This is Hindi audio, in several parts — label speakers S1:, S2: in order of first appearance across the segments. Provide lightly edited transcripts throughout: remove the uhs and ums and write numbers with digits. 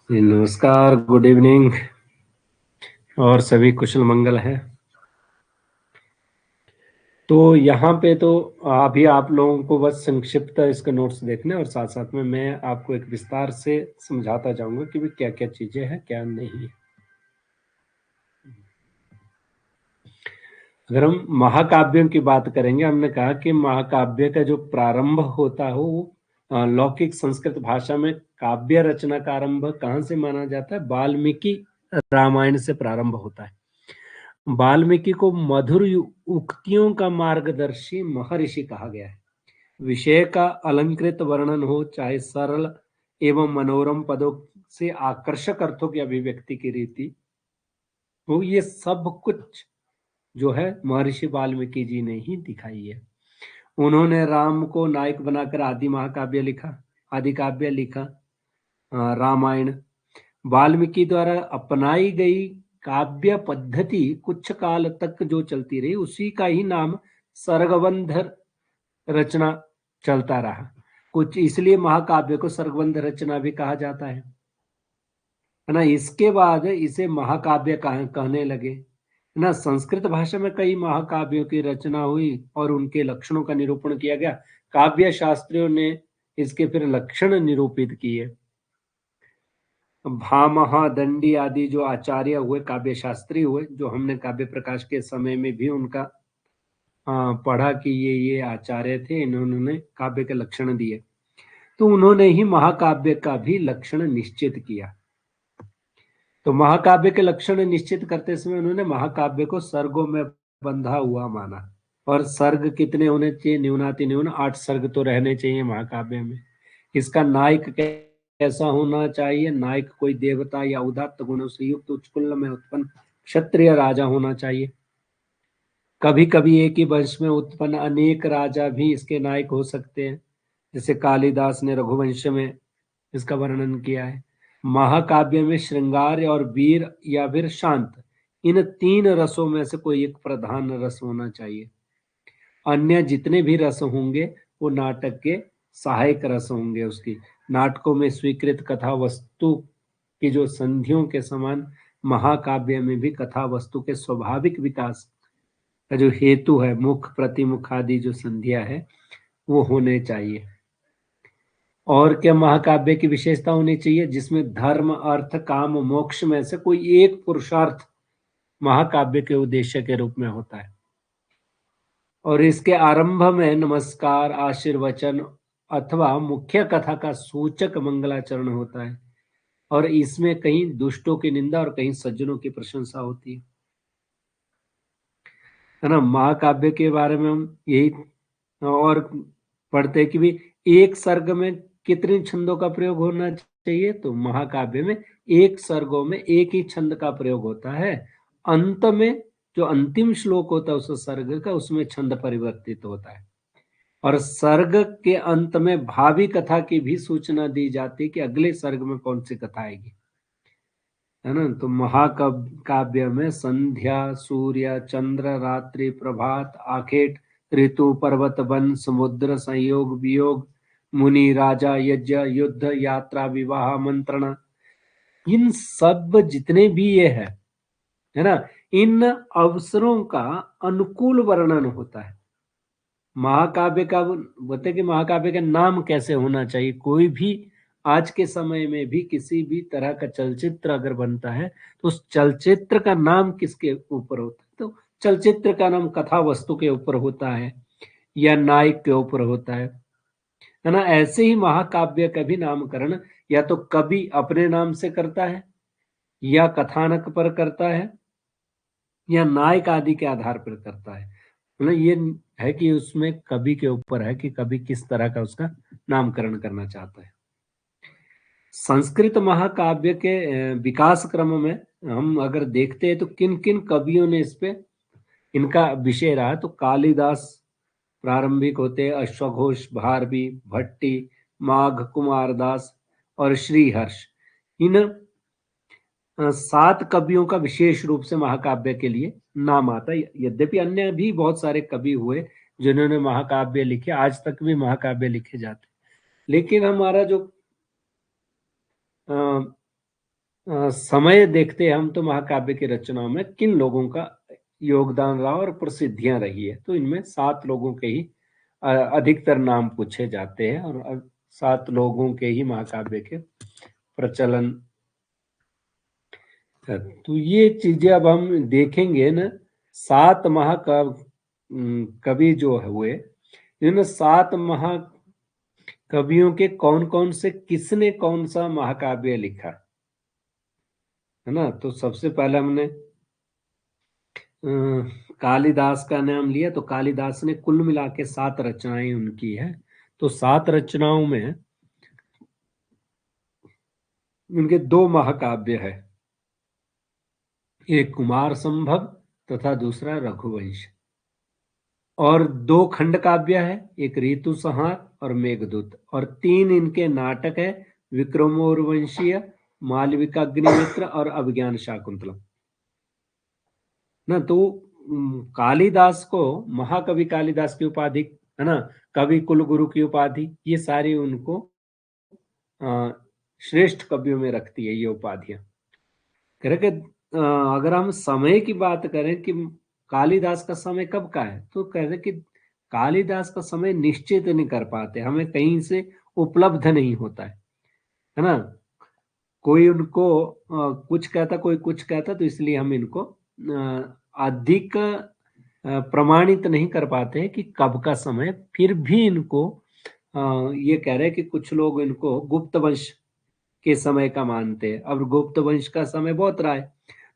S1: जी, नमस्कार, गुड इवनिंग और सभी कुशल मंगल है। तो यहाँ पे तो अभी आप लोगों को बस संक्षिप्त इसके नोट्स देखने और साथ साथ में मैं आपको एक विस्तार से समझाता जाऊंगा कि भी क्या क्या चीजें हैं क्या नहीं। अगर हम महाकाव्यों की बात करेंगे, हमने कहा कि महाकाव्य का जो प्रारंभ होता है वो लौकिक संस्कृत भाषा में काव्य रचना का आरंभ कहाँ से माना जाता है? वाल्मीकि रामायण से प्रारंभ होता है। वाल्मीकि को मधुर उक्तियों का मार्गदर्शी महर्षि कहा गया है। विषय का अलंकृत वर्णन हो, चाहे सरल एवं मनोरम पदों से आकर्षक अर्थों की अभिव्यक्ति की रीति हो, ये सब कुछ जो है महर्षि वाल्मीकि जी ने ही दिखाई है। उन्होंने राम को नायक बनाकर आदि महाकाव्य लिखा, आदि काव्य लिखा, रामायण। वाल्मीकि द्वारा अपनाई गई काव्य पद्धति कुछ काल तक जो चलती रही, उसी का ही नाम सर्गबंध रचना चलता रहा। कुछ इसलिए महाकाव्य को सर्गबंध रचना भी कहा जाता है ना। इसके बाद इसे महाकाव्य कहने लगे, है ना। संस्कृत भाषा में कई महाकाव्यों की रचना हुई और उनके लक्षणों का निरूपण किया गया। काव्य शास्त्रियों ने इसके फिर लक्षण निरूपित किए। भामह, दंडी आदि जो आचार्य हुए, काव्य शास्त्री हुए, जो हमने काव्य प्रकाश के समय में भी उनका पढ़ा कि ये आचार्य थे, इन्होंने काव्य के लक्षण दिए। तो उन्होंने ही महाकाव्य का भी लक्षण निश्चित किया। तो महाकाव्य के लक्षण निश्चित करते समय उन्होंने महाकाव्य को सर्गों में बंधा हुआ माना। और सर्ग कितने होने चाहिए? न्यूनातिन्यून 8 सर्ग तो रहने चाहिए महाकाव्य में। इसका नायक कैसा होना चाहिए? नायक कोई देवता या उदात्त गुणों से युक्त उच्च कुल में उत्पन्न क्षत्रिय राजा होना चाहिए। कभी कभी एक ही वंश में उत्पन्न अनेक राजा भी इसके नायक हो सकते हैं, जैसे कालिदास ने रघुवंश में इसका वर्णन किया है। महाकाव्य में श्रृंगार और वीर या फिर शांत, इन 3 रसों में से कोई एक प्रधान रस होना चाहिए। अन्य जितने भी रस होंगे वो नाटक के सहायक रस होंगे। उसकी नाटकों में स्वीकृत कथा वस्तु की जो संधियों के समान महाकाव्य में भी कथा वस्तु के स्वाभाविक विकास का जो हेतु है, मुख प्रतिमुख आदि जो संधिया है, वो होने चाहिए। और क्या महाकाव्य की विशेषता होनी चाहिए? जिसमें धर्म, अर्थ, काम, मोक्ष में से कोई एक पुरुषार्थ महाकाव्य के उद्देश्य के रूप में होता है। और इसके आरंभ में नमस्कार, आशीर्वचन अथवा मुख्य कथा का सूचक मंगलाचरण होता है। और इसमें कहीं दुष्टों की निंदा और कहीं सज्जनों की प्रशंसा होती है ना। महाकाव्य के बारे में हम यही और पढ़ते हैं कि भी एक सर्ग में कितने छंदों का प्रयोग होना चाहिए? तो महाकाव्य में एक सर्गों में एक ही छंद का प्रयोग होता है। अंत में जो अंतिम श्लोक होता है उस सर्ग का, उसमें छंद परिवर्तित होता है। और सर्ग के अंत में भावी कथा की भी सूचना दी जाती है कि अगले सर्ग में कौन सी कथा आएगी, है ना। तो महाकाव्य में संध्या, सूर्य, चंद्र, रात्रि, प्रभात, आखेट, ऋतु, पर्वत, वन, समुद्र, संयोग, वियोग, मुनि, राजा, यज्ञ, युद्ध, यात्रा, विवाह, मंत्रणा, इन सब जितने भी ये है ना, इन अवसरों का अनुकूल वर्णन होता है। महाकाव्य का बोलते कि महाकाव्य का नाम कैसे होना चाहिए? कोई भी आज के समय में भी किसी भी तरह का चलचित्र अगर बनता है तो उस चलचित्र का नाम किसके ऊपर होता है? तो चलचित्र का नाम कथा वस्तु के ऊपर होता है या नायक के ऊपर होता है ना। ऐसे ही महाकाव्य का भी नामकरण या तो कवि अपने नाम से करता है, या कथानक पर करता है, या नायक आदि के आधार पर करता है। मतलब ये है कि उसमें कवि के ऊपर है कि कवि किस तरह का उसका नामकरण करना चाहता है। संस्कृत महाकाव्य के विकास क्रम में हम अगर देखते हैं तो किन किन कवियों ने इस पे इनका विषय रहा, तो कालिदास प्रारंभिक होते हैं, अश्वघोष, भारवी, भट्टी, माघ, कुमारदास और श्रीहर्ष। इन 7 कवियों का विशेष रूप से महाकाव्य के लिए नाम आता है। यद्यपि अन्य भी बहुत सारे कवि हुए जिन्होंने महाकाव्य लिखे, आज तक भी महाकाव्य लिखे जाते, लेकिन हमारा जो समय देखते हैं हम तो महाकाव्य की रचनाओं में किन लोगों का योगदान रहा और प्रसिद्धियां रही है, तो इनमें 7 लोगों के ही अधिकतर नाम पूछे जाते हैं और 7 लोगों के ही महाकाव्य के प्रचलन है। तो ये चीजें अब हम देखेंगे न, 7 महाकवि जो हुए, इन 7 महाकवियों के कौन कौन से, किसने कौन सा महाकाव्य लिखा है ना। तो सबसे पहले हमने कालिदास का नाम लिया, तो कालिदास ने कुल मिला के 7 रचनाएं उनकी है। तो 7 रचनाओं में उनके 2 महाकाव्य है, एक कुमार संभव तथा दूसरा रघुवंश, और 2 खंड काव्य है, एक ऋतु संहार और मेघदूत, और 3 इनके नाटक है, विक्रमोर्वशीय, मालविकाग्निमित्र और अभिज्ञान शाकुंतलम ना। तो कालिदास को महाकवि कालिदास की उपाधि है ना, कवि कुल गुरु की उपाधि, ये सारी उनको श्रेष्ठ कवियों में रखती है ये उपाधियां। कह रहे कि अगर हम समय की बात करें कि कालिदास का समय कब का है, तो कह रहे कि कालिदास का समय निश्चित नहीं कर पाते, हमें कहीं से उपलब्ध नहीं होता है ना। कोई उनको कुछ कहता, कोई कुछ कहता, तो इसलिए हम इनको अधिक प्रमाणित नहीं कर पाते हैं कि कब का समय। फिर भी इनको ये कह रहे हैं कि कुछ लोग इनको गुप्त वंश के समय का मानते हैं। अब गुप्त वंश का समय बहुत रहा है,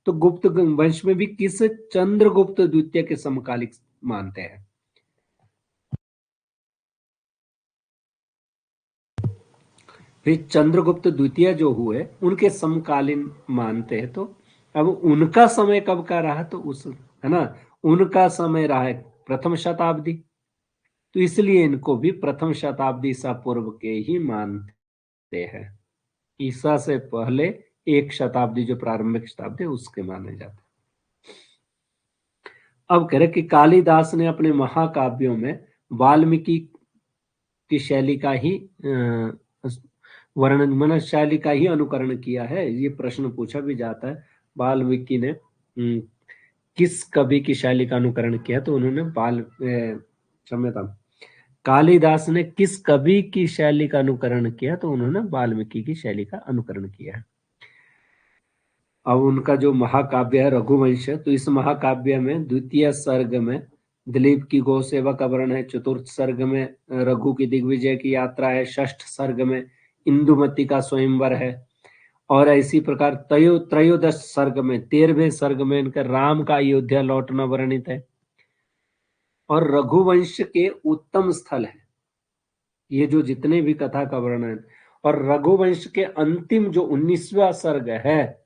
S1: तो गुप्त वंश में भी किस चंद्रगुप्त द्वितीय के समकालिक मानते हैं। फिर चंद्रगुप्त द्वितीय जो हुए उनके समकालीन मानते हैं। तो अब उनका समय कब का रहा, तो उस है ना, उनका समय रहा है प्रथम शताब्दी, तो इसलिए इनको भी प्रथम शताब्दी ईसा पूर्व के ही मानते हैं। ईसा से पहले 1 शताब्दी जो प्रारंभिक शताब्दी उसके माने जाते हैं। अब कह रहे कि कालिदास ने अपने महाकाव्यों में वाल्मीकि की शैली का ही वर्णन, मन शैली का ही अनुकरण किया है। ये प्रश्न पूछा भी जाता है, वाल्मीकि ने किस कवि की शैली का अनुकरण किया, तो उन्होंने क्षम्यता, कालिदास ने किस कवि की शैली का अनुकरण किया, तो उन्होंने वाल्मीकि की शैली का अनुकरण किया है। अब उनका जो महाकाव्य है रघुवंश, तो इस महाकाव्य में द्वितीय सर्ग में दिलीप की गौ सेवा का वर्णन है, चतुर्थ सर्ग में रघु की दिग्विजय की यात्रा है, षष्ठ सर्ग में इंदुमती का स्वयंवर है, और इसी प्रकार त्रयोदश सर्ग में 13वें सर्ग में इनका राम का अयोध्या लौटना वर्णित है। और रघुवंश के उत्तम स्थल है ये जो जितने भी कथा का वर्णन, और रघुवंश के अंतिम जो 19वां सर्ग है,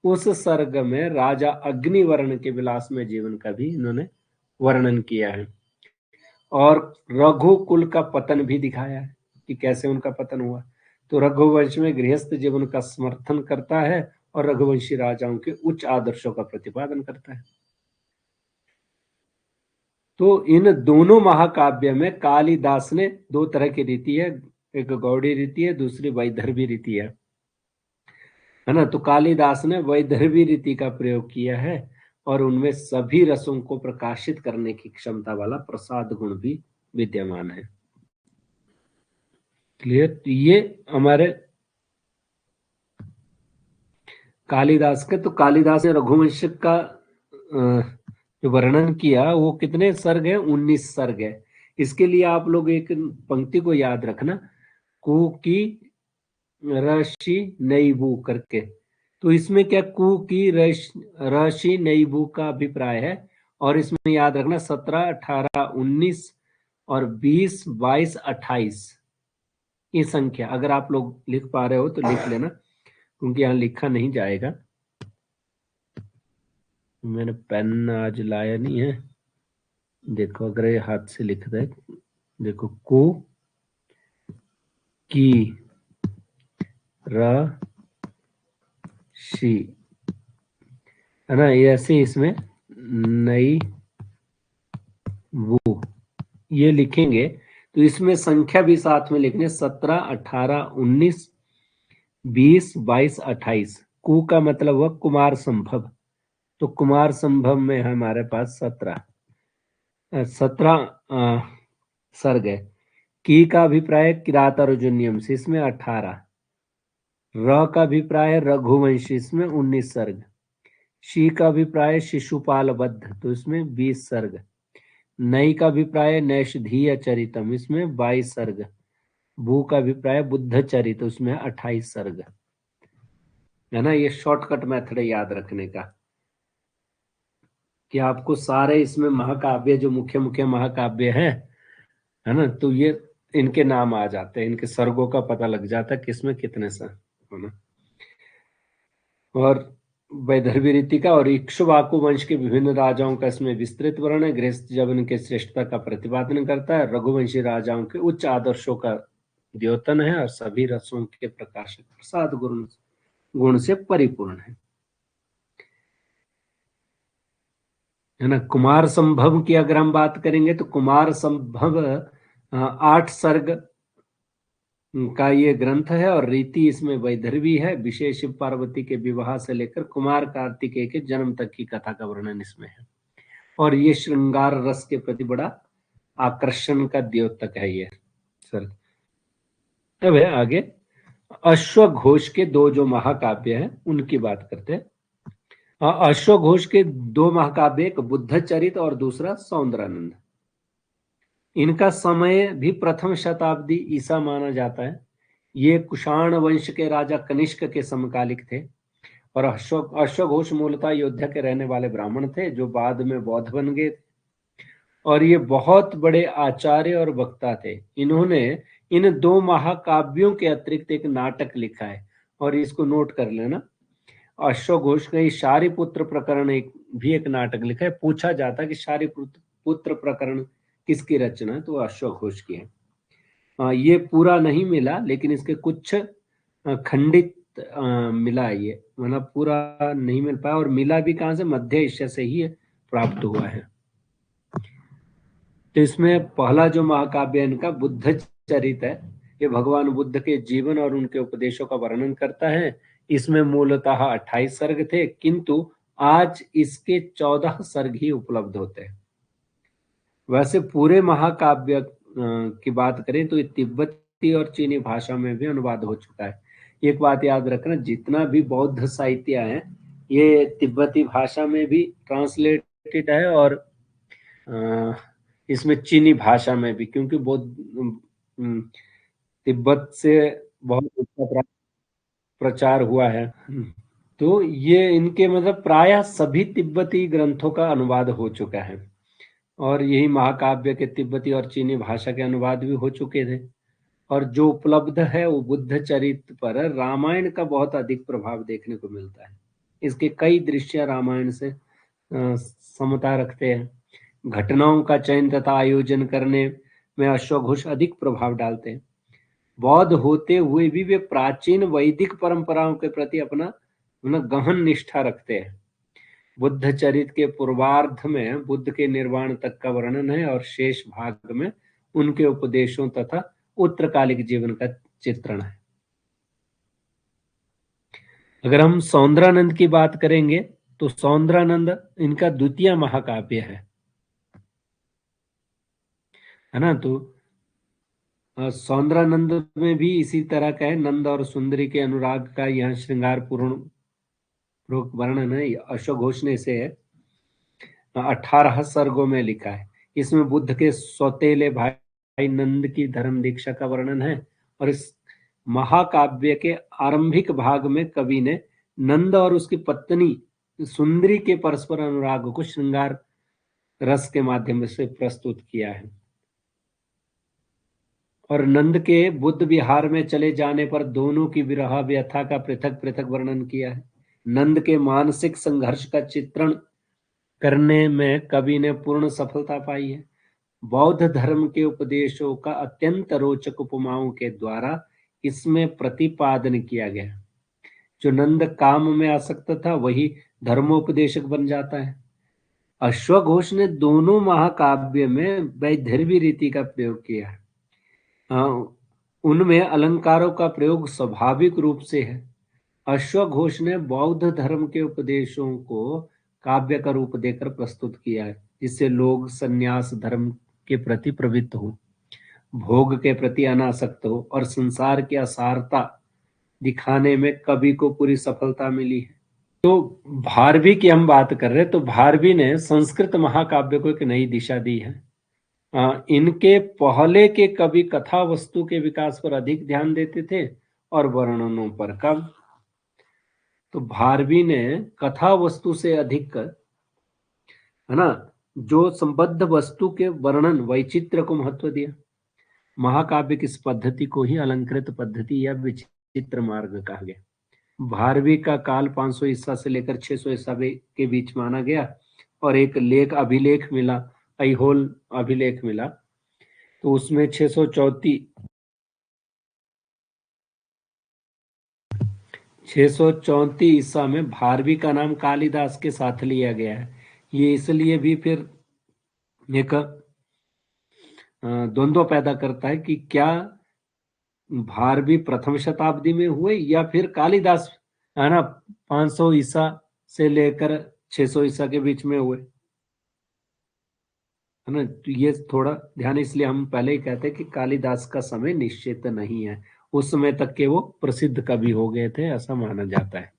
S1: उस सर्ग में राजा अग्निवर्ण के विलासमय जीवन का भी इन्होंने वर्णन किया है, और रघुकुल का पतन भी दिखाया है कि कैसे उनका पतन हुआ। तो रघुवंश में गृहस्थ जीवन का समर्थन करता है और रघुवंशी राजाओं के उच्च आदर्शों का प्रतिपादन करता है। तो इन दोनों महाकाव्य में कालिदास ने 2 तरह की रीति है, एक गौड़ी रीति है, दूसरी वैदर्भी रीति है ना। तो कालिदास ने वैदर्भी रीति का प्रयोग किया है, और उनमें सभी रसों को प्रकाशित करने की क्षमता वाला प्रसाद गुण भी विद्यमान है। क्लियर। तो ये हमारे कालिदास के, तो कालिदास ने रघुवंश का जो वर्णन किया वो कितने सर्ग है, 19 सर्ग है। इसके लिए आप लोग एक पंक्ति को याद रखना, कु की रशी नईबू करके। तो इसमें क्या कु की रशी नईबू का अभिप्राय है, और इसमें याद रखना 17, 18, 19 और 20, 22, 28 ये संख्या अगर आप लोग लिख पा रहे हो तो लिख लेना, क्योंकि यहाँ लिखा नहीं जाएगा। मैंने पेन आज लाया नहीं है, देखो अगर ये हाथ से लिख दे, देखो को की र शी है ना, ऐसे इसमें नई वो ये लिखेंगे, तो इसमें संख्या भी साथ में लिखने 17, 18, 19, 20, 22, 28 कु का मतलब हुआ कुमार संभव, तो कुमार संभव में हमारे पास 17 सर्ग है। की का अभिप्राय किरात अर्जुनियम से, इसमें 18। र का अभिप्राय रघुवंशी, इसमें 19 सर्ग। शी का अभिप्राय शिशुपाल बद्ध, तो इसमें 20 सर्ग। नई का अभिप्राय नैषधीय चरितम, इसमें 22 सर्ग। भू का अभिप्राय बुद्ध चरित, उसमें 28 सर्ग है ना। ये शॉर्टकट मेथड है याद रखने का कि आपको सारे इसमें महाकाव्य जो मुख्य मुख्य महाकाव्य है ना, तो ये इनके नाम आ जाते हैं, इनके सर्गों का पता लग जाता है किसमें कितने सर्ग है ना। और वैदर्भी रीति का और इक्ष्वाकु वंश के विभिन्न राजाओं का इसमें विस्तृत वर्णन है। गृहस्थ जब इनके श्रेष्ठता का प्रतिपादन करता है। रघुवंशी राजाओं के उच्च आदर्शों का द्योतन है और सभी रसों के प्रकाशक प्रसाद गुण से परिपूर्ण है ना। कुमार संभव की अगर हम बात करेंगे तो कुमार संभव 8 सर्ग का ये ग्रंथ है और रीति इसमें वैदर्भी है। विशेष शिव पार्वती के विवाह से लेकर कुमार कार्तिकेय के जन्म तक की कथा का वर्णन इसमें है और ये श्रृंगार रस के प्रति बड़ा आकर्षण का द्योतक है ये सर। अब है आगे अश्वघोष के 2 जो महाकाव्य हैं उनकी बात करते हैं। अश्वघोष के 2 महाकाव्य, एक बुद्ध चरित और दूसरा सौंदरानंद। इनका समय भी प्रथम शताब्दी ईसा माना जाता है। ये कुषाण वंश के राजा कनिष्क के समकालिक थे और अश्वघोष मूलतः अयोध्या के रहने वाले ब्राह्मण थे जो बाद में बौद्ध बन गए थे और ये बहुत बड़े आचार्य और वक्ता थे। इन्होंने इन 2 महाकाव्यों के अतिरिक्त एक नाटक लिखा है और इसको नोट कर लेना। अश्वघोष का शारिपुत्र प्रकरण भी एक नाटक लिखा है। पूछा जाता है कि शारिपुत्र प्रकरण किसकी रचना है, तो अश्वघोष की है। ये पूरा नहीं मिला लेकिन इसके कुछ खंडित मिला, ये मतलब पूरा नहीं मिल पाया और मिला भी कहां से, मध्य एशिया से ही प्राप्त हुआ है। तो इसमें पहला जो महाकाव्य इनका बुद्ध चरित है, ये भगवान बुद्ध के जीवन और उनके उपदेशों का वर्णन करता है। इसमें मूलतः 28 सर्ग थे किंतु आज इसके 14 सर्ग ही उपलब्ध होते हैं। वैसे पूरे महाकाव्य की बात करें तो ये तिब्बती और चीनी भाषा में भी अनुवाद हो चुका है। एक बात याद रखना, जितना भी बौद्ध साहित्य है ये तिब्बती भाषा में भी ट्रांसलेटेड है और इसमें चीनी भाषा में भी, क्योंकि बौद्ध तिब्बत से बहुत अच्छा प्रचार हुआ है। तो ये इनके मतलब प्रायः सभी तिब्बती ग्रंथों का अनुवाद हो चुका है और यही महाकाव्य के तिब्बती और चीनी भाषा के अनुवाद भी हो चुके थे और जो उपलब्ध है वो बुद्ध चरित्र पर रामायण का बहुत अधिक प्रभाव देखने को मिलता है। इसके कई दृश्य रामायण से समता रखते हैं। घटनाओं का चयन तथा आयोजन करने में अश्वघोष अधिक प्रभाव डालते हैं। बौद्ध होते हुए भी वे प्राचीन वैदिक परंपराओं के प्रति अपना गहन निष्ठा रखते हैं। बुद्ध चरित के पूर्वार्ध में बुद्ध के निर्वाण तक का वर्णन है और शेष भाग में उनके उपदेशों तथा उत्तरकालिक जीवन का चित्रण है। अगर हम सौंदरानंद की बात करेंगे तो सौंदरानंद इनका द्वितीय महाकाव्य है ना। तो सौंदरानंद में भी इसी तरह का है। नंद और सुंदरी के अनुराग का यहाँ श्रृंगार पूर्ण वर्णन है। अश्वघोष ने इसे 18 सर्गों में लिखा है। इसमें बुद्ध के सौतेले भाई नंद की धर्म दीक्षा का वर्णन है और इस महाकाव्य के आरंभिक भाग में कवि ने नंद और उसकी पत्नी सुंदरी के परस्पर अनुराग को श्रृंगार रस के माध्यम से प्रस्तुत किया है और नंद के बुद्ध विहार में चले जाने पर दोनों की विरह व्यथा का पृथक पृथक वर्णन किया है। नंद के मानसिक संघर्ष का चित्रण करने में कवि ने पूर्ण सफलता पाई है। बौद्ध धर्म के उपदेशों का अत्यंत रोचक उपमाओं के द्वारा इसमें प्रतिपादन किया गया। जो नंद काम में आसक्त था वही धर्मोपदेशक बन जाता है। अश्वघोष ने दोनों महाकाव्य में वैदर्भी रीति का प्रयोग किया है। उनमें अलंकारों का प्रयोग स्वाभाविक रूप से है अश्वघोष ने बौद्ध धर्म के उपदेशों को काव्य का रूप देकर प्रस्तुत किया है, जिससे लोग संन्यास धर्म के प्रति प्रवृत्त हो, भोग के प्रति अनासक्त हो और संसार की असारता दिखाने में कवि को पूरी सफलता मिली है। तो भारवी की हम बात कर रहे हैं, तो भारवी ने संस्कृत महाकाव्य को एक नई दिशा दी है। इनके पहले के कवि कथा वस्तु के विकास पर अधिक ध्यान देते थे और वर्णनों पर कम। तो भारवी ने कथा वस्तु से अधिक, है ना, जो संबद्ध वस्तु के वर्णन वैचित्र्य को महत्व दिया। महाकाव्य की इस पद्धति को ही अलंकृत पद्धति या विचित्र मार्ग कहा गया। भारवी का काल 500 ईसा से लेकर 600 ईसा के बीच माना गया और एक अभिलेख मिला, ऐहोल अभिलेख मिला, तो उसमें 634 ईसा में भारवी का नाम कालिदास के साथ लिया गया है। ये इसलिए भी फिर एक द्वंद्व पैदा करता है कि क्या भारवी प्रथम शताब्दी में हुए या फिर कालिदास, है ना, 500 ईसा से लेकर 600 ईसा के बीच में हुए, है ना। तो ये थोड़ा ध्यान, इसलिए हम पहले ही कहते हैं कि कालिदास का समय निश्चित नहीं है, उस समय तक के वो प्रसिद्ध कवि हो गए थे, ऐसा माना जाता है।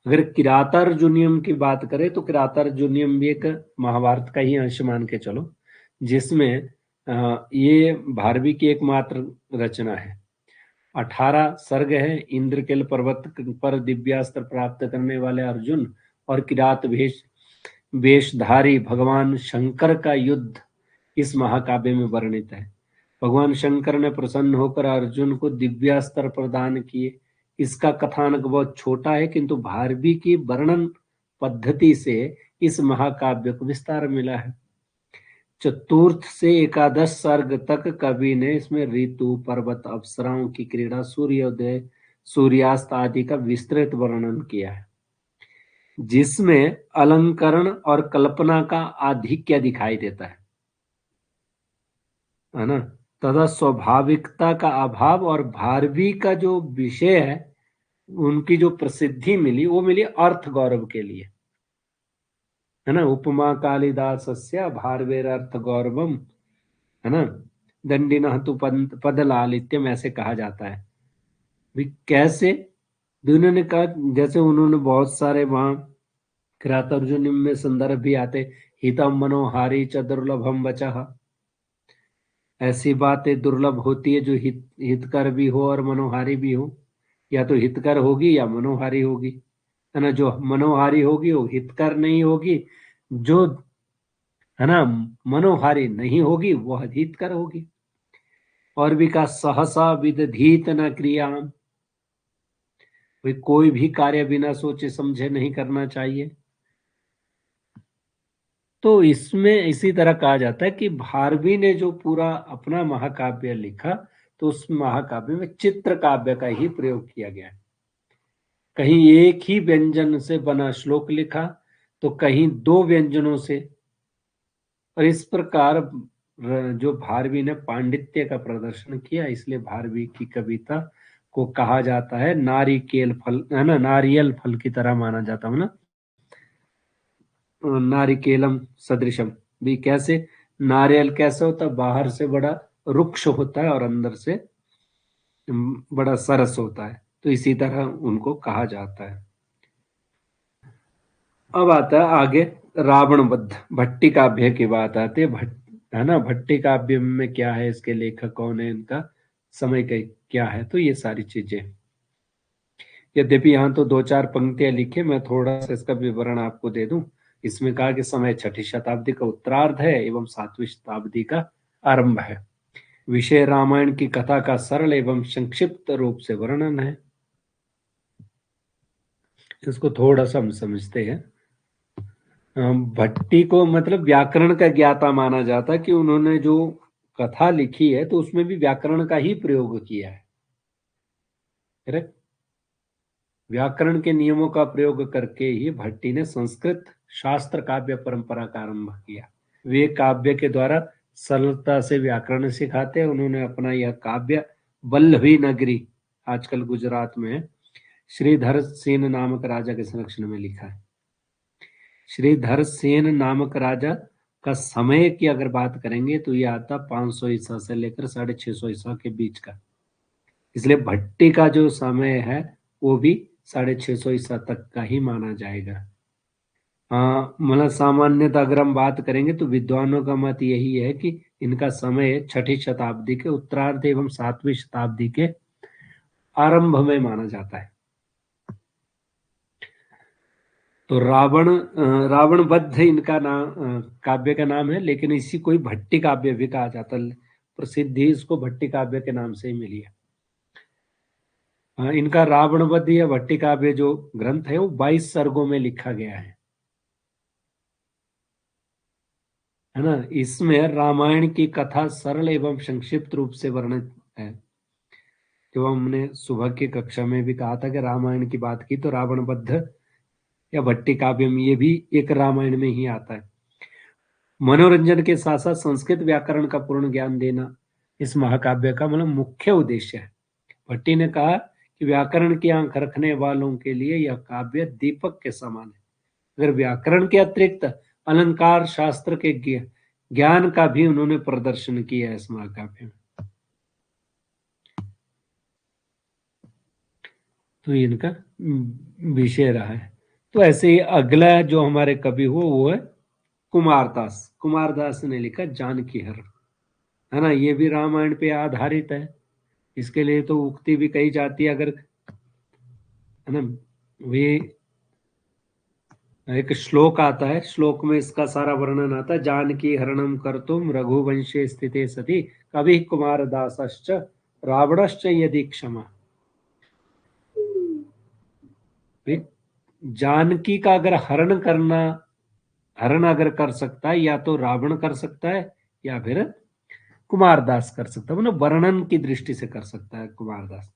S1: अगर किरातार्जुनीयम की बात करें तो किरातार्जुनीयम भी एक महाभारत का ही अंश मान के चलो, जिसमें ये भारवी की एकमात्र रचना है। 18 सर्ग है। इंद्रकिल पर्वत पर दिव्यास्त्र प्राप्त करने वाले अर्जुन और किरात वेशधारी भगवान शंकर का युद्ध इस महाकाव्य में वर्णित है। भगवान शंकर ने प्रसन्न होकर अर्जुन को दिव्यास्त्र प्रदान किए। इसका कथानक बहुत छोटा है, किंतु भारवी की वर्णन पद्धति से इस महाकाव्य को विस्तार मिला है। चतुर्थ से एकादश सर्ग तक कवि ने इसमें ऋतु, पर्वत, अप्सराओं की क्रीड़ा, सूर्योदय, सूर्यास्त आदि का विस्तृत वर्णन किया है, जिसमें अलंकरण और कल्पना का आधिक्य दिखाई देता है ना, तथा स्वाभाविकता का अभाव। और भारवी का जो विषय है, उनकी जो प्रसिद्धि मिली वो मिली अर्थ गौरव के लिए, है ना। उपमा कालिदासस्य भारवेर अर्थ गौरवम, है ना, दंडिनः तु पद लालित्यम, ऐसे कहा जाता है। भी कैसे, भी उन्होंने कहा, जैसे उन्होंने बहुत सारे वहां किरातार्जुन में संदर्भ भी आते, हितम मनोहारी च दुर्लभम वचः, ऐसी बातें दुर्लभ होती है जो हितकर भी हो और मनोहारी भी हो, या तो हितकर होगी या मनोहारी होगी, है ना। जो मनोहारी होगी वो हितकर नहीं होगी, जो, है ना, मनोहारी नहीं होगी वह हितकर होगी। और भी का सहसा विदधीत न क्रिया, कोई भी कार्य बिना सोचे समझे नहीं करना चाहिए। तो इसमें इसी तरह कहा जाता है कि भारवी ने जो पूरा अपना महाकाव्य लिखा, तो उस महाकाव्य में चित्र काव्य का ही प्रयोग किया गया है। कहीं एक ही व्यंजन से बना श्लोक लिखा, तो कहीं 2 व्यंजनों से। और इस प्रकार जो भारवी ने पांडित्य का प्रदर्शन किया, इसलिए भारवी की कविता को कहा जाता है नारिकेल फल, है ना, नारियल फल की तरह माना जाता है ना, नारिकेलम सदृशम। भी कैसे, नारियल कैसे होता है, बाहर से बड़ा रुक्ष होता है और अंदर से बड़ा सरस होता है, तो इसी तरह उनको कहा जाता है। अब आता है आगे रावण वध, भट्टी काव्य की बात आती है, है ना। भट्टी काव्य में क्या है, इसके लेखक कौन है, इनका समय का क्या है, तो ये सारी चीजें। यद्यपि यहाँ तो 2-4 पंक्तियां लिखे, मैं थोड़ा सा इसका विवरण आपको दे दूं। इसमें कहा कि समय 6ठी शताब्दी का उत्तरार्ध है एवं 7वीं शताब्दी का आरंभ है। विषय रामायण की कथा का सरल एवं संक्षिप्त रूप से वर्णन है। इसको थोड़ा सा हम समझते हैं। भट्टी को मतलब व्याकरण का ज्ञाता माना जाता है, कि उन्होंने जो कथा लिखी है तो उसमें भी व्याकरण का ही प्रयोग किया है। करेक्ट, व्याकरण के नियमों का प्रयोग करके ही भट्टी ने संस्कृत शास्त्र काव्य परंपरा का आरंभ किया। वे काव्य के द्वारा सरलता से व्याकरण सिखाते हैं। उन्होंने अपना यह काव्य वल्लभी नगरी, आजकल गुजरात में है, श्रीधर सेन नामक राजा के संरक्षण में लिखा है। श्रीधर सेन नामक राजा का समय की अगर बात करेंगे तो ये आता 500 ईसा से लेकर 650 ईसा के बीच का, इसलिए भट्टी का जो समय है वो भी 650 ईसा तक का ही माना जाएगा। हाँ, मतलब सामान्यतः अगर हम बात करेंगे तो विद्वानों का मत यही है कि इनका समय 6ठी शताब्दी के उत्तरार्ध एवं 7वीं शताब्दी के आरंभ में माना जाता है। तो रावण वध इनका नाम, काव्य का नाम है, लेकिन इसी को ही भट्टी काव्य भी कहा जाता है। प्रसिद्धि इसको भट्टी काव्य के नाम से ही मिली है। इनका रावण वध या भट्टी काव्य जो ग्रंथ है वो 22 सर्गों में लिखा गया है ना। इसमें रामायण की कथा सरल एवं संक्षिप्त रूप से वर्णित है। जो हमने सुबह की कक्षा में भी कहा था कि रामायण की बात की तो रावण वध या भट्टी काव्य में ये भी एक रामायण में ही आता है। मनोरंजन के साथ साथ संस्कृत व्याकरण का पूर्ण ज्ञान देना इस महाकाव्य का मतलब मुख्य उद्देश्य है। भट्टी ने कहा कि व्याकरण की आंख रखने वालों के लिए यह काव्य दीपक के समान है। अगर व्याकरण के अतिरिक्त अलंकार शास्त्र के ज्ञान का भी उन्होंने प्रदर्शन किया है इस महाकाव्य में। तो इनका विषय रहा है। तो ऐसे ही अगला जो हमारे कवि हो वो है कुमारदास। कुमारदास ने लिखा जानकी हरण, है ना। ये भी रामायण पे आधारित है। इसके लिए तो उक्ति भी कही जाती है, अगर, है ना। वे एक श्लोक आता है, श्लोक में इसका सारा वर्णन आता है। जानकी हरणम कर्तुम रघुवंशे स्थिते सती कवि कुमारदासश्च रावणश्च यदि क्षमा। जानकी का अगर हरण अगर कर सकता है या तो रावण कर सकता है या फिर कुमारदास कर सकता है, मतलब वर्णन की दृष्टि से कर सकता है कुमारदास।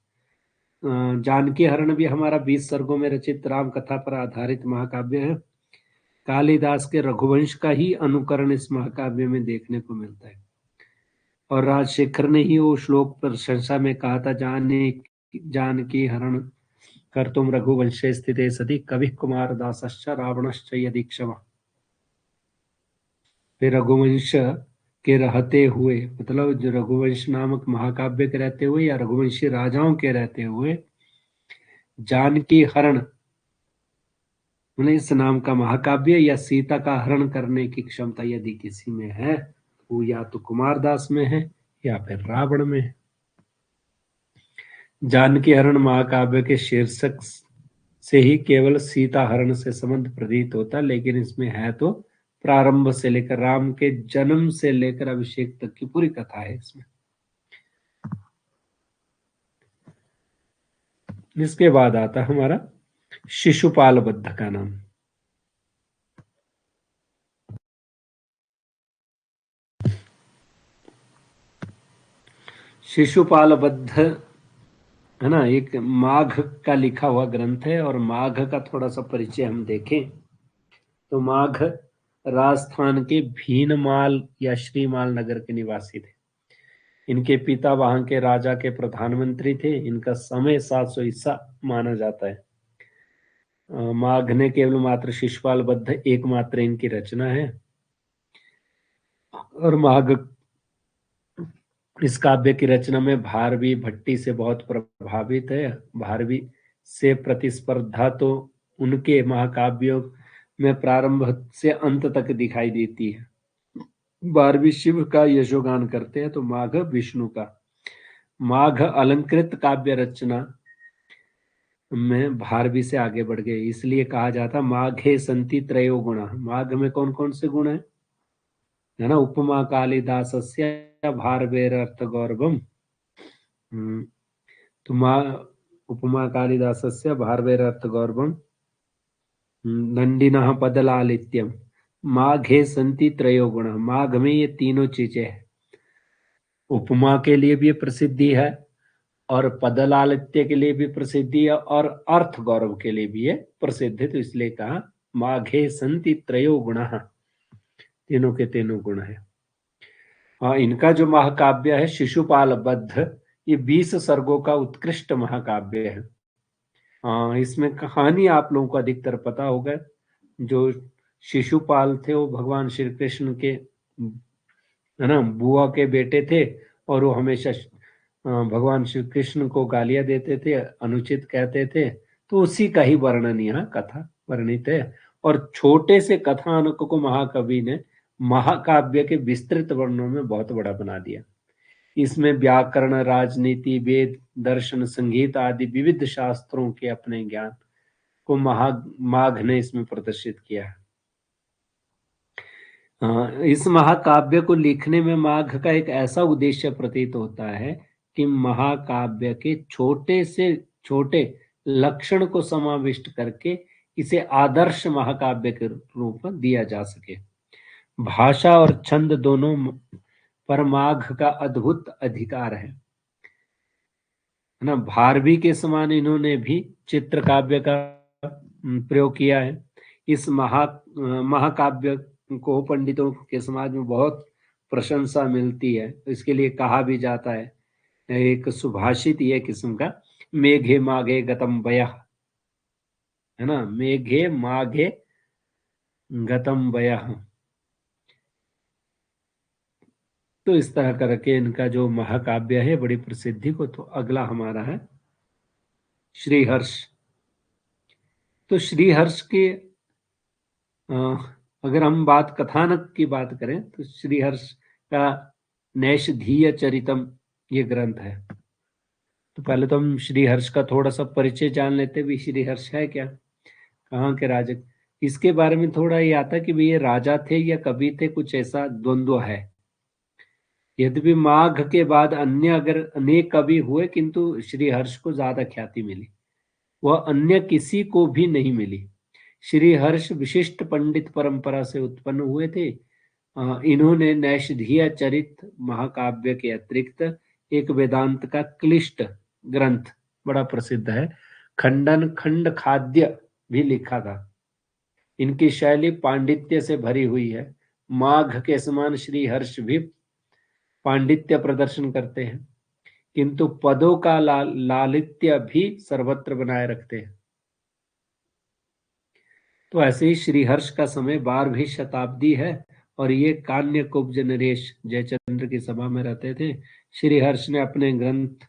S1: जानकी हरण भी हमारा 20 सर्गों में रचित राम कथा पर आधारित महाकाव्य है। कालिदास के रघुवंश का ही अनुकरण इस महाकाव्य में देखने को मिलता है। और राजशेखर ने ही वो श्लोक प्रशंसा में कहा था, जानकी हरण कर तुम रघुवंशे स्थिते सती कवि कुमारदासश्च रावणश्च यदि क्षमा। फिर रघुवंश के रहते हुए, मतलब जो रघुवंश नामक महाकाव्य के रहते हुए या रघुवंशी राजाओं के रहते हुए जानकी हरण मतलब इस नाम का महाकाव्य या सीता का हरण करने की क्षमता यदि किसी में है वो या तो कुमारदास में है या फिर रावण में है। जानकी हरण महाकाव्य के शीर्षक से ही केवल सीता हरण से संबंध प्रतीत होता, लेकिन इसमें है तो प्रारंभ से लेकर राम के जन्म से लेकर अभिषेक तक की पूरी कथा है इसमें। इसके बाद आता है हमारा शिशुपाल बद्ध का नाम। शिशुपाल बद्ध, है ना, एक माघ का लिखा हुआ ग्रंथ है। और माघ का थोड़ा सा परिचय हम देखें तो माघ राजस्थान के भीनमाल या श्रीमाल नगर के निवासी थे। इनके पिता वहां के राजा के प्रधानमंत्री थे। इनका समय 700 ईसा माना जाता है। माघ ने केवल मात्र शिशुपाल बद्ध एकमात्र इनकी रचना है। और माघ इस काव्य की रचना में भारवी भट्टी से बहुत प्रभावित है। भारवी से प्रतिस्पर्धा तो उनके महाकाव्यों में प्रारंभ से अंत तक दिखाई देती है। भारवी शिव का यशोगान करते हैं तो माघ विष्णु का। माघ अलंकृत काव्य रचना में भारवी से आगे बढ़ गए, इसलिए कहा जाता माघे संति त्रयो गुणा। माघ में कौन कौन से गुण है ना। उपमा कालिदासस्य भारवेरर्थ गौरवम। तो उपमा कालिदासस्य भारवेरर्थ गौरवम दंडिनः पदलालित्यम माघे संति त्रयो गुण। माघ में ये तीनों चीजें हैं। उपमा के लिए भी प्रसिद्धि है और पदलालित्य के लिए भी प्रसिद्धि है और अर्थ गौरव के लिए भी है प्रसिद्ध है। तो इसलिए कहा माघे संति त्रयो गुण, तीनों के तीनों गुण है। इनका जो महाकाव्य है शिशुपाल बद्ध, ये 20 सर्गों का उत्कृष्ट महाकाव्य है। इसमें कहानी आप लोगों को अधिकतर पता होगा। जो शिशुपाल थे वो भगवान श्री कृष्ण के, है ना, बुआ के बेटे थे, और वो हमेशा भगवान श्री कृष्ण को गालियां देते थे, अनुचित कहते थे। तो उसी का ही वर्णन यहाँ कथा वर्णित है। और छोटे से कथानक को महाकवि ने महाकाव्य के विस्तृत वर्णनों में बहुत बड़ा बना दिया। इसमें व्याकरण, राजनीति, वेद, दर्शन, संगीत आदि विविध शास्त्रों के अपने ज्ञान को माघ ने इसमें प्रदर्शित किया है। इस महाकाव्य को लिखने में माघ का एक ऐसा उद्देश्य प्रतीत होता है कि महाकाव्य के छोटे से छोटे लक्षण को समाविष्ट करके इसे आदर्श महाकाव्य के रूप में दिया जा सके। भाषा और छंद दोनों पर माघ का अद्भुत अधिकार है ना। भारवी के समान इन्होंने भी चित्र काव्य का प्रयोग किया है। इस महाकाव्य को पंडितों के समाज में बहुत प्रशंसा मिलती है। इसके लिए कहा भी जाता है, एक सुभाषित ये किस्म का, मेघे माघे गतम वयः, है ना, मेघे माघे गतम वयः। तो इस तरह करके इनका जो महाकाव्य है बड़ी प्रसिद्धि को। तो अगला हमारा है श्रीहर्ष। तो श्रीहर्ष के अगर हम कथानक की बात करें तो श्रीहर्ष का नैषधीय चरितम ये ग्रंथ है। तो पहले तो हम श्रीहर्ष का थोड़ा सा परिचय जान लेते भी, श्रीहर्ष है क्या, कहाँ के राजा। इसके बारे में थोड़ा ये आता कि भाई ये राजा थे या कवि थे, कुछ ऐसा द्वंद्व है। यद्यपि माघ के बाद अन्य अगर अनेक कवि हुए, किंतु श्रीहर्ष को ज्यादा ख्याति मिली, वह अन्य किसी को भी नहीं मिली। श्रीहर्ष विशिष्ट पंडित परंपरा से उत्पन्न हुए थे। इन्होंने नैषधीय चरित महाकाव्य के अतिरिक्त एक वेदांत का क्लिष्ट ग्रंथ बड़ा प्रसिद्ध है, खंडन खंड खाद्य, भी लिखा था। इनकी शैली पांडित्य से भरी हुई है। माघ के समान श्रीहर्ष भी पांडित्य प्रदर्शन करते हैं, किंतु पदों का लालित्य भी सर्वत्र बनाए रखते हैं। तो ऐसे ही श्रीहर्ष का समय 12वीं शताब्दी है, और ये कान्य कुब्ज नरेश जयचंद्र की सभा में रहते थे। श्रीहर्ष ने अपने ग्रंथ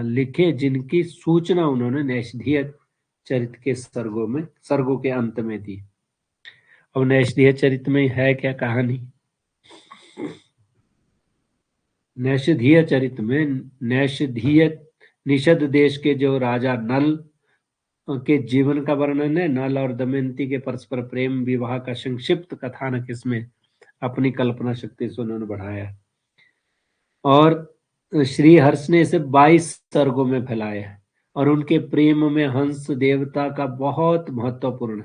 S1: लिखे, जिनकी सूचना उन्होंने नैषधीय चरित के सर्गों के अंत में दी। अब नैषधीय चरित में है क्या कहानी। नैषधीय चरित में नैषधीय निषद देश के जो राजा नल के जीवन का वर्णन है। नल और दमयंती के परस्पर प्रेम विवाह का संक्षिप्त कथानक इसमें अपनी कल्पना शक्ति से उन्होंने बढ़ाया, और श्रीहर्ष ने इसे 22 सर्गों में फैलाया है, और उनके प्रेम में हंस देवता का बहुत महत्वपूर्ण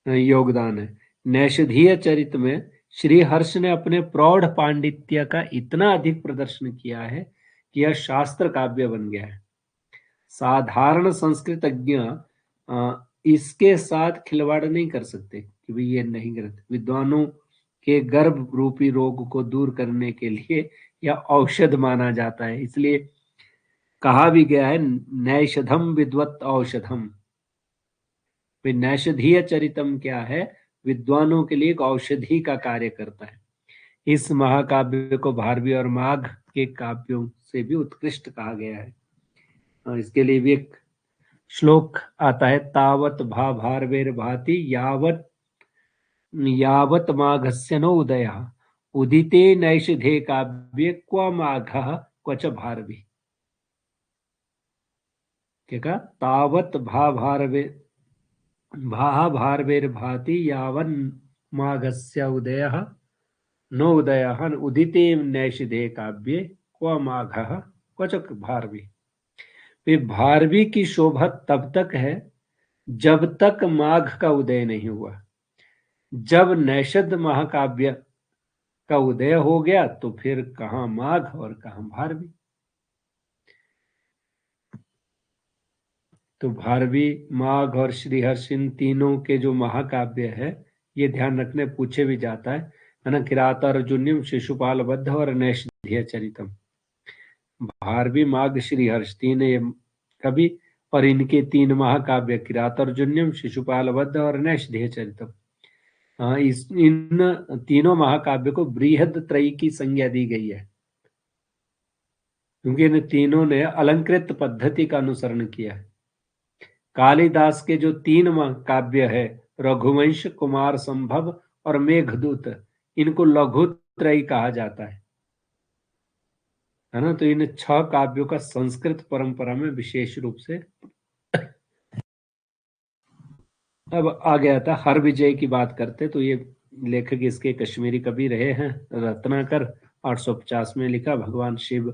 S1: योगदान है। नैषधीय चरित में श्रीहर्ष ने अपने प्रौढ़ पांडित्य का इतना अधिक प्रदर्शन किया है कि यह शास्त्र काव्य बन गया है। साधारण संस्कृतज्ञ इसके साथ खिलवाड़ नहीं कर सकते कि भाई ये नहीं करते। विद्वानों के गर्भ रूपी रोग को दूर करने के लिए यह औषध माना जाता है। इसलिए कहा भी गया है, नैषधम विद्वत औषधम। नैषधीय चरितम क्या है, विद्वानों के लिए एक औषधि का कार्य करता है। इस महाकाव्य को भारवी और माघ के काव्यों से भी उत्कृष्ट कहा गया है। इसके लिए भी एक श्लोक आता है, तावत भार्वेर भाति यावत माघस्य नो उदय उदिते नैषधे काव्ये क्व माघ क्वच भारवी। क्या तावत भार्वेर भाति यावन माघस्य उदय नो उदय उदिते नैषधे काव्ये क्व माघ क्वच भारवी। भारवी की शोभा तब तक है जब तक माघ का उदय नहीं हुआ। जब नैषध महाकाव्य का उदय हो गया तो फिर कहां माघ और कहां भारवी। तो भारवी, माघ और श्रीहर्ष, इन तीनों के जो महाकाव्य है, ये ध्यान रखने पूछे भी जाता है, है ना, किरातार्जुनीयम, शिशुपालबद्ध और नैषधीय चरितम। भारवी, माघ, श्रीहर्ष, तीन ये कवि और इनके तीन महाकाव्य किरातार्जुनीयम, शिशुपालबद्ध और नैषधीय चरितम। इन तीनों महाकाव्य को बृहद त्रयी की संज्ञा दी गई है, क्योंकि इन तीनों ने अलंकृत पद्धति का अनुसरण किया है। कालिदास के जो तीन काव्य है, रघुवंश, कुमार संभव और मेघदूत, इनको लघुत्रयी कहा जाता है ना। तो इन 6 काव्यों का संस्कृत परंपरा में विशेष रूप से अब आ गया था। हर विजय की बात करते तो ये लेखक इसके कश्मीरी कवि रहे हैं रत्नाकर, 850 में लिखा। भगवान शिव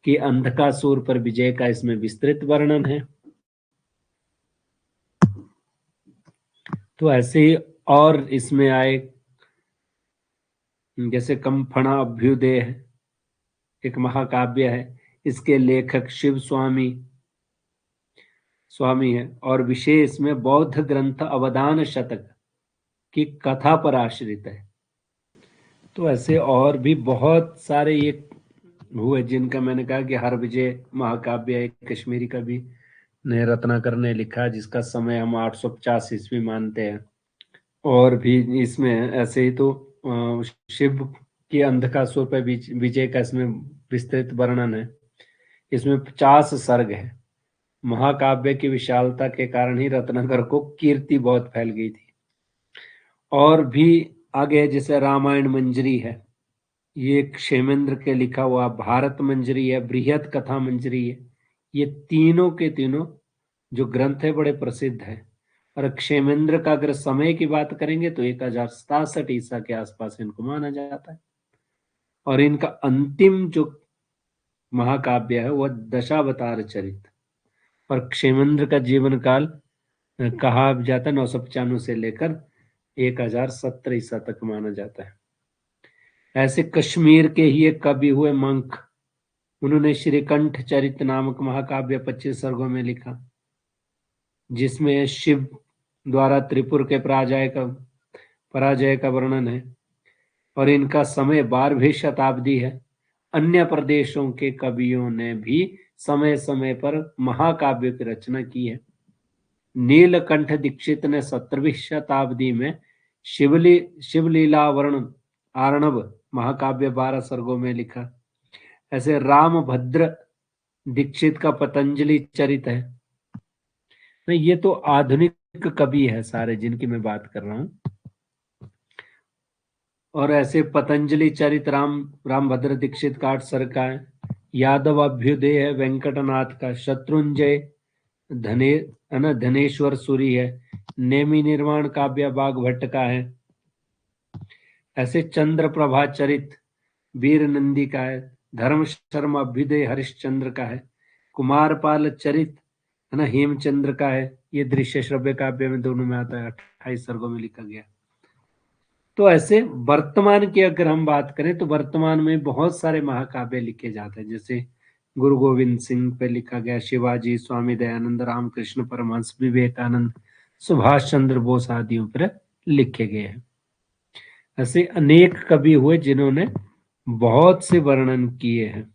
S1: की अंधकासुर पर विजय का इसमें विस्तृत वर्णन है। तो ऐसे ही और इसमें आए, जैसे कम्फणा अभ्युदय है, एक महाकाव्य है, इसके लेखक शिव स्वामी है और विशेष में बौद्ध ग्रंथ अवदान शतक की कथा पर आश्रित है। तो ऐसे और भी बहुत सारे ये हुए जिनका मैंने कहा कि हर विजय महाकाव्य एक कश्मीरी कवि ने रत्नाकर ने लिखा, जिसका समय हम 850 ईस्वी मानते हैं। और भी इसमें ऐसे ही तो शिव की अंधकासुर पर विजय का इसमें विस्तृत वर्णन है। इसमें 50 सर्ग है। महाकाव्य की विशालता के कारण ही रत्नाकर को कीर्ति बहुत फैल गई थी। और भी आगे जैसे रामायण मंजरी है, ये क्षेमेंद्र के लिखा हुआ, भारत मंजरी है, बृहद कथा मंजरी है। ये तीनों के तीनों जो ग्रंथ है बड़े प्रसिद्ध है। और क्षेमेंद्र का अगर समय की बात करेंगे तो 1067 ईसा के आसपास इनको माना जाता है। और इनका अंतिम जो महाकाव्य है वह दशावतार चरित। और क्षेमेंद्र का जीवन काल कहा जाता है 995 से लेकर 1070 ईसा तक माना जाता है। ऐसे कश्मीर के ही एक कवि हुए मंक, उन्होंने श्रीकंठ चरित नामक महाकाव्य 25 सर्गों में लिखा, जिसमें शिव द्वारा त्रिपुर के पराजय का वर्णन है। और इनका समय 12वीं शताब्दी है। अन्य प्रदेशों के कवियों ने भी समय समय पर महाकाव्य की रचना की है। नीलकंठ दीक्षित ने 17वीं शताब्दी में शिवलीला वर्ण आर्णव महाकाव्य 12 सर्गों में लिखा। ऐसे रामभद्र दीक्षित का पतंजलि चरित है। ये तो आधुनिक कवि है सारे जिनकी मैं बात कर रहा हूं। और ऐसे पतंजलि चरित रामभद्र दीक्षित का 8 सर्ग का है। यादव अभ्युदय है वेंकटनाथ का। शत्रुंजय धनेश्वर सूरी है। नेमी निर्माण काव्य बाघ भट्ट का है। ऐसे चंद्र प्रभा चरित वीर नंदी का है। धर्म शर्मा अभ्युदय हरिश्चंद्र का है। कुमारपाल चरित है ना हेमचंद्र का है। ये दृश्य श्रव्य काव्य में दोनों में आता है, 28 सर्गों में लिखा गया। तो ऐसे वर्तमान की अगर हम बात करें तो वर्तमान में बहुत सारे महाकाव्य लिखे जाते हैं। जैसे गुरु गोविंद सिंह पे लिखा गया, शिवाजी, स्वामी दयानंद, रामकृष्ण परमहंस, विवेकानंद, सुभाष चंद्र बोस आदियों पर लिखे गए हैं। ऐसे अनेक कवि हुए जिन्होंने बहुत से वर्णन किए हैं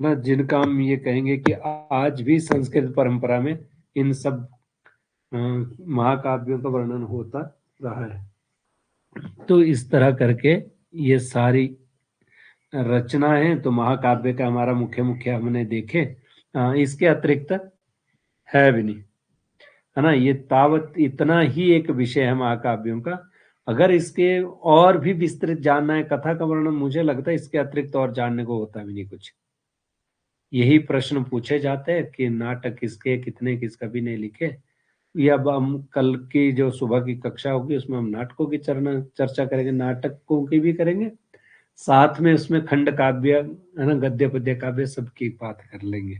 S1: ना, जिनका हम ये कहेंगे कि आज भी संस्कृत परंपरा में इन सब महाकाव्यों का वर्णन होता रहा है। तो इस तरह करके ये सारी रचनाएं तो महाकाव्य का हमारा मुख्य हमने देखे। इसके अतिरिक्त है भी नहीं, है ना। ये तावत इतना ही एक विषय है महाकाव्यों का। अगर इसके और भी विस्तृत जानना है कथा का वर्णन, मुझे लगता है इसके अतिरिक्त और जानने को होता भी नहीं कुछ। यही प्रश्न पूछे जाते हैं कि नाटक किसके, कितने किस कवि ने लिखे। या अब हम कल की जो सुबह की कक्षा होगी उसमें हम नाटकों की चर्चा करेंगे, नाटकों की भी करेंगे, साथ में उसमें खंड काव्य है ना, गद्य पद्य काव्य सबकी बात कर लेंगे।